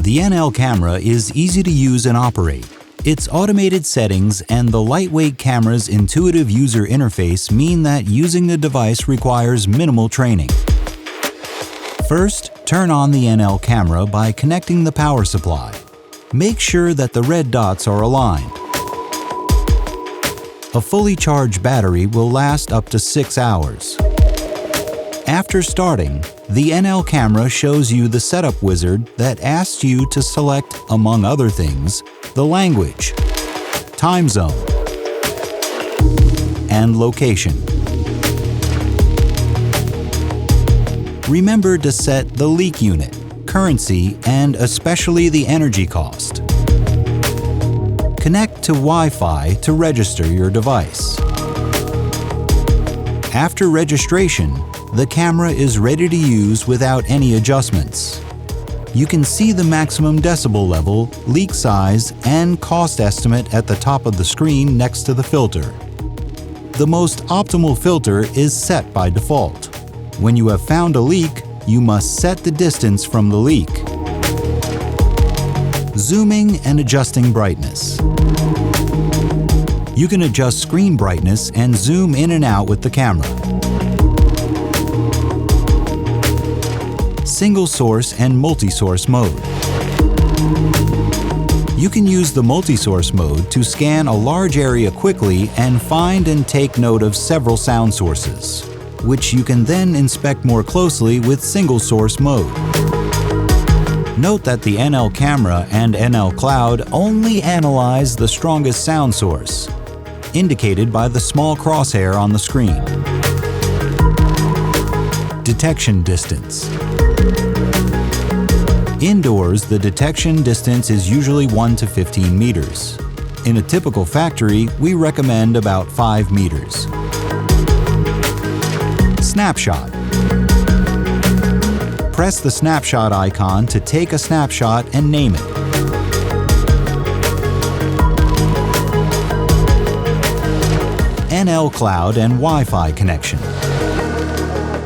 The NL camera is easy to use and operate. Its automated settings and the lightweight camera's intuitive user interface mean that using the device requires minimal training. First, turn on the NL camera by connecting the power supply. Make sure that the red dots are aligned. A fully charged battery will last up to 6 hours. After starting, the NL camera shows you the setup wizard that asks you to select, among other things, the language, time zone, and location. Remember to set the leak unit, currency, and especially the energy cost. Connect to Wi-Fi to register your device. After registration, the camera is ready to use without any adjustments. You can see the maximum decibel level, leak size, and cost estimate at the top of the screen next to the filter. The most optimal filter is set by default. When you have found a leak, you must set the distance from the leak. Zooming and adjusting brightness. You can adjust screen brightness and zoom in and out with the camera. Single source and multi-source mode. You can use the multi-source mode to scan a large area quickly and find and take note of several sound sources, which you can then inspect more closely with single source mode. Note that the NL camera and NL Cloud only analyze the strongest sound source, indicated by the small crosshair on the screen. Detection distance. Indoors, the detection distance is usually 1 to 15 meters. In a typical factory, we recommend about 5 meters. Snapshot. Press the snapshot icon to take a snapshot and name it. NL Cloud and Wi-Fi connection.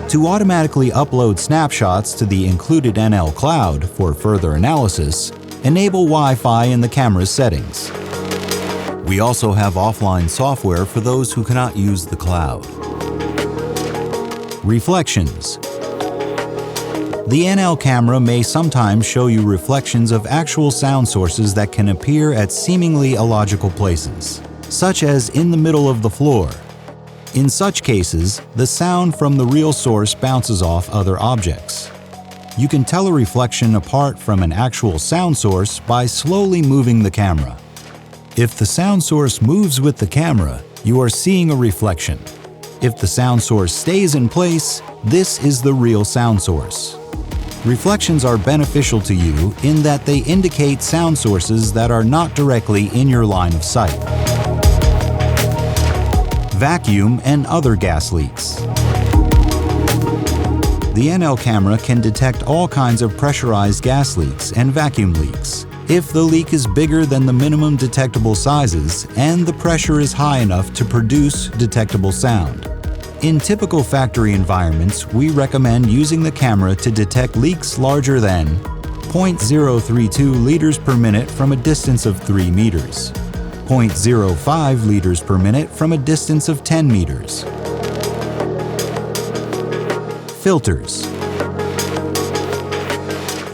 To automatically upload snapshots to the included NL Cloud for further analysis, enable Wi-Fi in the camera's settings. We also have offline software for those who cannot use the cloud. Reflections. The NL camera may sometimes show you reflections of actual sound sources that can appear at seemingly illogical places, such as in the middle of the floor. In such cases, the sound from the real source bounces off other objects. You can tell a reflection apart from an actual sound source by slowly moving the camera. If the sound source moves with the camera, you are seeing a reflection. If the sound source stays in place, this is the real sound source. Reflections are beneficial to you in that they indicate sound sources that are not directly in your line of sight. Vacuum and other gas leaks. The NL camera can detect all kinds of pressurized gas leaks and vacuum leaks if the leak is bigger than the minimum detectable sizes and the pressure is high enough to produce detectable sound. In typical factory environments, we recommend using the camera to detect leaks larger than 0.032 liters per minute from a distance of 3 meters. 0.05 liters per minute from a distance of 10 meters. Filters.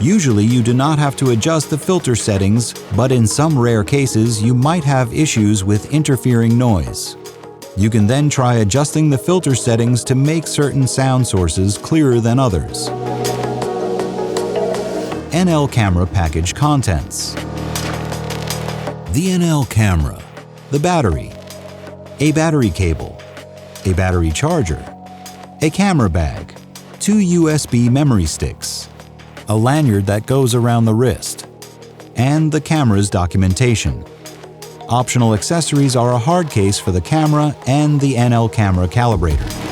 Usually you do not have to adjust the filter settings, but in some rare cases you might have issues with interfering noise. You can then try adjusting the filter settings to make certain sound sources clearer than others. NL camera package contents. The NL camera, the battery, a battery cable, a battery charger, a camera bag, 2 USB memory sticks, a lanyard that goes around the wrist, and the camera's documentation. Optional accessories are a hard case for the camera and the NL camera calibrator.